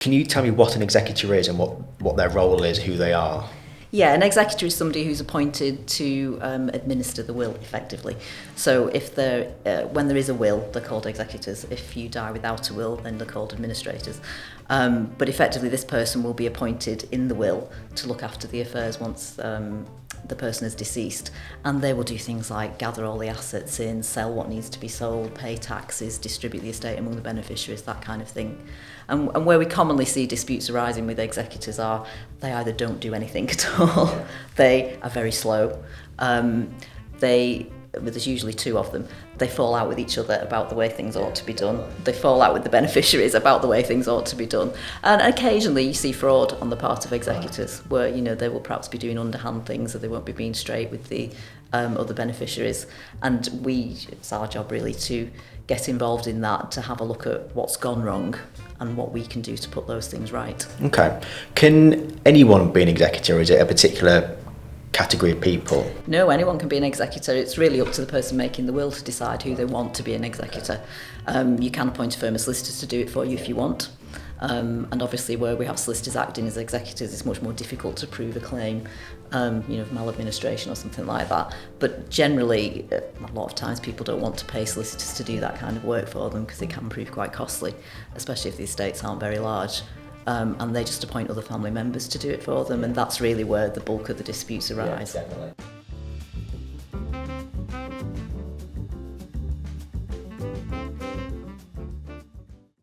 Can you tell me what an executor is and what their role is, who they are? Yeah, an executor is somebody who's appointed to administer the will effectively. So if when there is a will, they're called executors. If you die without a will, then they're called administrators. But effectively, this person will be appointed in the will to look after the affairs once the person is deceased. And they will do things like gather all the assets in, sell what needs to be sold, pay taxes, distribute the estate among the beneficiaries, that kind of thing. And where we commonly see disputes arising with executors are they either don't do anything at all, they are very slow, there's usually two of them, they fall out with each other about the way things ought to be done, they fall out with the beneficiaries about the way things ought to be done, and occasionally you see fraud on the part of executors where they will perhaps be doing underhand things or they won't be being straight with the other beneficiaries, and it's our job really to get involved in that, to have a look at what's gone wrong and what we can do to put those things right. Okay. Can anyone be an executor, or is it a particular category of people? No, anyone can be an executor. It's really up to the person making the will to decide who they want to be an executor. You can appoint a firm of solicitors to do it for you if you want. And obviously where we have solicitors acting as executors, it's much more difficult to prove a claim, of maladministration or something like that. But generally, a lot of times people don't want to pay solicitors to do that kind of work for them because it can prove quite costly, especially if the estates aren't very large. And they just appoint other family members to do it for them, and that's really where the bulk of the disputes arise. Yeah, definitely.